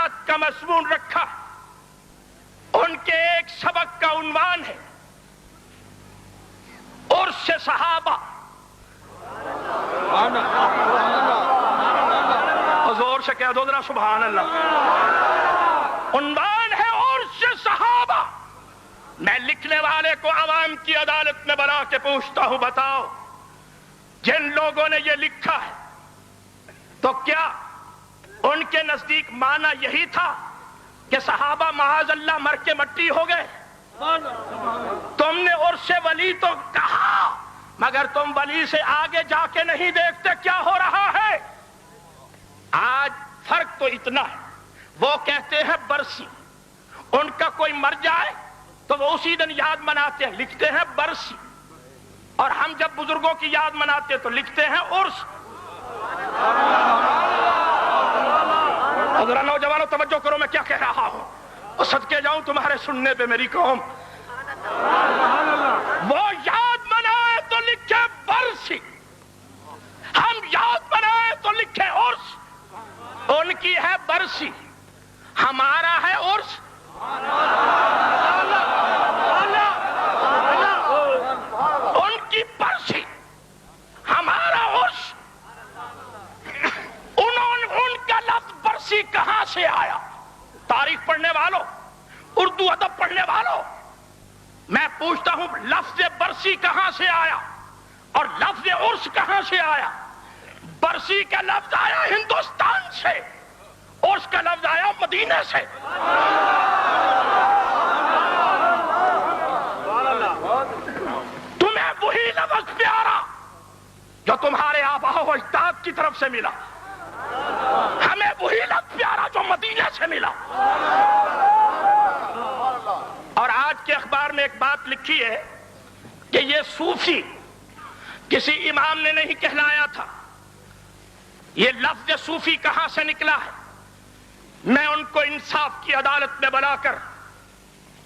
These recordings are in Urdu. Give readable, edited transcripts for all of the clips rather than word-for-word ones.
نعت کا مضمون رکھا. ان کے ایک سبق کا عنوان ہے عرس صحابہ. زور سے کہہ دو ذرا سبحان اللہ. عنوان ہے عرس صحابہ. میں لکھنے والے کو عوام کی عدالت میں بلا کے پوچھتا ہوں، بتاؤ جن لوگوں نے یہ لکھا ہے تو کیا ان کے نزدیک معنی یہی تھا کہ صحابہ معاذ اللہ مر کے مٹی ہو گئے؟ تم نے عرس ولی تو کہا، مگر تم ولی سے آگے جا کے نہیں دیکھتے کیا ہو رہا ہے. آج فرق تو اتنا ہے، وہ کہتے ہیں برسی. ان کا کوئی مر جائے تو وہ اسی دن یاد مناتے ہیں، لکھتے ہیں برسی. اور ہم جب بزرگوں کی یاد مناتے ہیں تو لکھتے ہیں عرس. ذرا نوجوانوں توجہ کرو میں کیا کہہ رہا ہوں، اور صدقے جاؤں تمہارے سننے پہ میری قوم. وہ یاد منائے تو لکھے برسی، ہم یاد منائے تو لکھے عرس. ان کی ہے برسی، ہمارا ہے عرس. ان کی برسی، ہمارا عرس. ان کا لفظ برسی کہاں سے آیا؟ تاریخ پڑھنے والوں، اردو ادب پڑھنے والوں، میں پوچھتا ہوں لفظ برسی کہاں سے آیا اور لفظ عرس کہاں سے آیا؟ برسی کا لفظ آیا ہندوستان سے، عرس کا لفظ آیا مدینے سے. تمہیں وہی لفظ پیارا جو تمہارے آباء و اجداد کی طرف سے ملا، ہمیں وہی لفظ پیارا جو مدینے سے ملا. اور آج کے اخبار میں ایک بات لکھی ہے کہ یہ صوفی کسی امام نے نہیں کہلایا تھا. یہ لفظ صوفی کہاں سے نکلا ہے؟ میں ان کو انصاف کی عدالت میں بلا کر،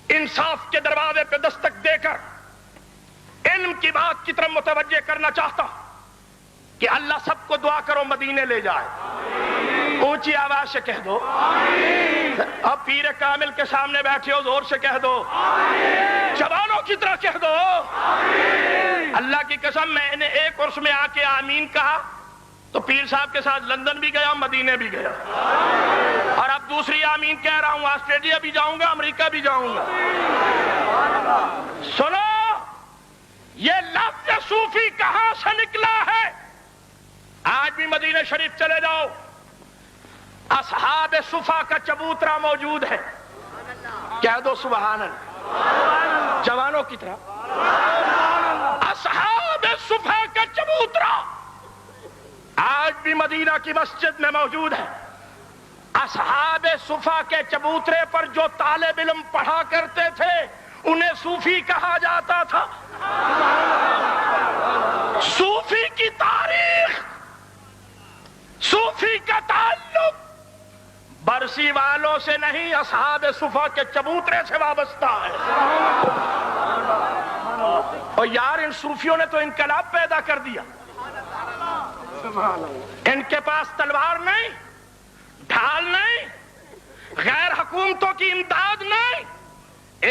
انصاف کے دروازے پہ دستک دے کر علم کی بات کی طرف متوجہ کرنا چاہتا ہوں کہ اللہ سب کو دعا کرو مدینے لے جائے. اونچی آواز سے کہہ دو. اب پیر کامل کے سامنے بیٹھے ہو، زور سے کہہ دو. جوانوں کی طرح کہہ دو. اللہ کی قسم میں نے ایک عرس میں آ کے آمین کہا تو پیر صاحب کے ساتھ لندن بھی گیا، مدینے بھی گیا، اور اب دوسری آمین کہہ رہا ہوں، آسٹریلیا بھی جاؤں گا، امریکہ بھی جاؤں گا. سنو، یہ لفظ صوفی کہاں سے نکلا ہے؟ آج بھی مدینہ شریف چلے جاؤ، اصحاب صفا کا چبوترا موجود ہے. کہہ دو سبحان اللہ. جوانوں کی طرح اصحاب صفا کا چبوترا آج بھی مدینہ کی مسجد میں موجود ہے. اصحاب صفا کے چبوترے پر جو طالب علم پڑھا کرتے تھے انہیں صوفی کہا جاتا تھا. صوفی کی تاریخ، صوفی کا تعلق برسی والوں سے نہیں، اصحاب صفا کے چبوترے سے وابستہ ہے. اور یار ان صوفیوں نے تو انقلاب پیدا کر دیا. ان کے پاس تلوار نہیں، ڈھال نہیں، غیر حکومتوں کی امداد نہیں.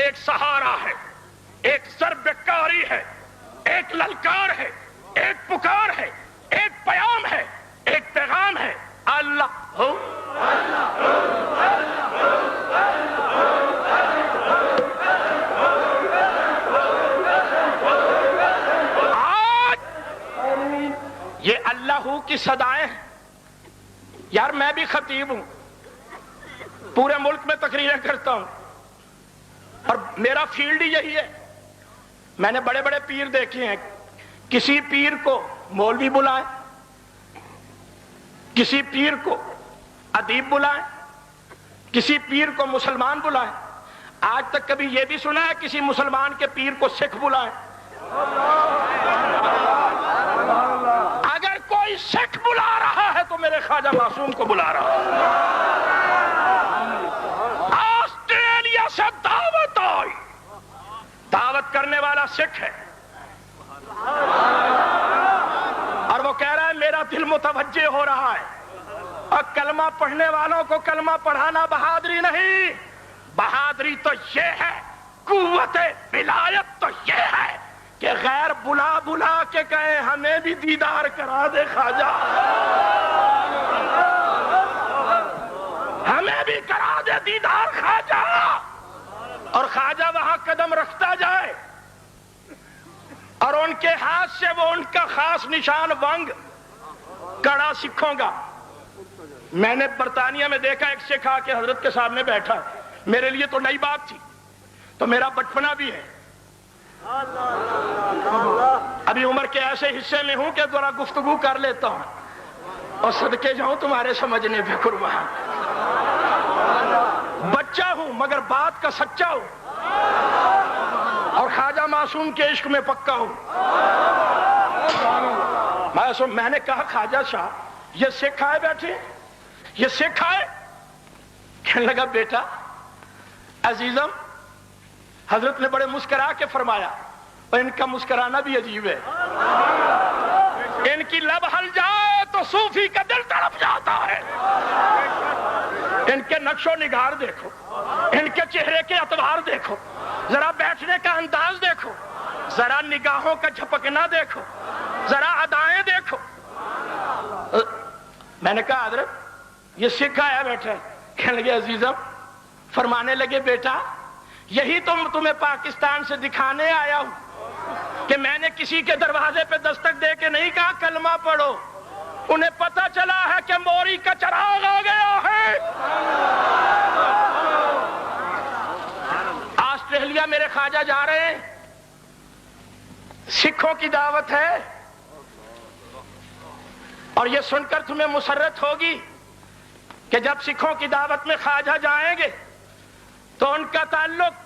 ایک سہارا ہے، ایک ضرب کاری ہے، ایک للکار ہے، ایک پکار ہے، ایک پیام ہے، ایک پیغام ہے. اللہ ہو آج یہ اللہ کی صدائیں ہیں. یار میں بھی خطیب ہوں، پورے ملک میں تقریریں کرتا ہوں اور میرا فیلڈ ہی یہی ہے. میں نے بڑے بڑے پیر دیکھے ہیں. کسی پیر کو مولوی بلائیں، کسی پیر کو ادیب بلائیں، کسی پیر کو مسلمان بلائیں. آج تک کبھی یہ بھی سنا ہے کسی مسلمان کے پیر کو سکھ بلائیں؟ اگر کوئی سکھ بلا رہا ہے تو میرے خواجہ معصوم کو بلا رہا ہے. آسٹریلیا سے دعوت آئی، دعوت کرنے والا سکھ ہے اور وہ کہہ رہا ہے میرا دل متوجہ ہو رہا ہے. اور کلمہ پڑھنے والوں کو کلمہ پڑھانا بہادری نہیں، بہادری تو یہ ہے، قوت ولایت تو یہ ہے کہ غیر بلا بلا کے کہے ہمیں بھی دیدار کرا دے خواجہ، ہمیں بھی کرا دے دیدار خواجہ، اور خواجہ وہاں قدم رکھتا جائے اور ان کے ہاتھ سے وہ ان کا خاص نشان ونگ کڑا سکھوں گا۔ میں نے برطانیہ میں دیکھا ایک سکھ آ کے حضرت کے سامنے بیٹھا، میرے لیے تو نئی بات تھی، تو میرا بچپنا بھی ہے، ابھی عمر کے ایسے حصے میں ہوں کہ ذرا گفتگو کر لیتا ہوں اور صدقے جاؤں تمہارے سمجھنے پہ قربان، بچہ ہوں مگر بات کا سچا ہوں، اور خواجہ معصوم کے عشق میں پکا ہوں۔ میں نے کہا خواجہ صاحب یہ سکھ آئے بیٹھے، یہ سکھ آئے؟ کہنے لگا بیٹا عزیزم، حضرت نے بڑے مسکرا کے فرمایا، اور ان کا مسکرانا بھی عجیب ہے، ان کی لب ہل جائے تو صوفی کا دل تڑپ جاتا ہے، ان کے نقش و نگار دیکھو، ان کے چہرے کے اطوار دیکھو، ذرا بیٹھنے کا انداز دیکھو، ذرا نگاہوں کا جھپکنا دیکھو، ذرا ادائیں دیکھو۔ میں نے کہا حضرت یہ سکھ آیا بیٹھا، کہنے لگے عزیزم، فرمانے لگے بیٹا یہی تمہیں پاکستان سے دکھانے آیا ہوں کہ میں نے کسی کے دروازے پہ دستک دے کے نہیں کہا کلمہ پڑھو، انہیں پتا چلا ہے کہ موری کا چراغ آ گیا ہے۔ آسٹریلیا میرے خواجہ جا رہے ہیں، سکھوں کی دعوت ہے، اور یہ سن کر تمہیں مسرت ہوگی کہ جب سکھوں کی دعوت میں خواجہ جائیں گے تو ان کا تعلق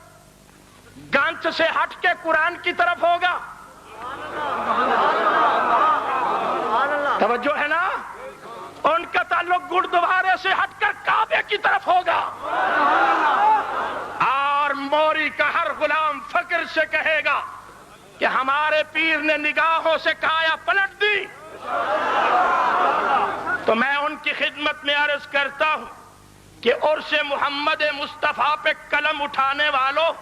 گانچ سے ہٹ کے قرآن کی طرف ہوگا، توجہ ہے نا، ان کا تعلق گردوارے سے ہٹ کر کعبے کی طرف ہوگا، اور موری کا ہر غلام فخر سے کہے گا کہ ہمارے پیر نے نگاہوں سے کایا پلٹ دی۔ تو میں ان کی خدمت میں عرض کرتا ہوں کہ عرس محمد مصطفیٰ پہ قلم اٹھانے والوں،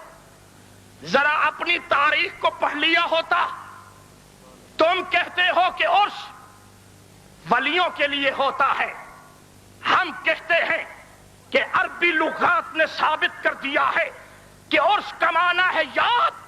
ذرا اپنی تاریخ کو پڑھ لیا ہوتا۔ تم کہتے ہو کہ عرس ولیوں کے لیے ہوتا ہے، ہم کہتے ہیں کہ عربی لغات نے ثابت کر دیا ہے کہ عرس کا معنی ہے یاد،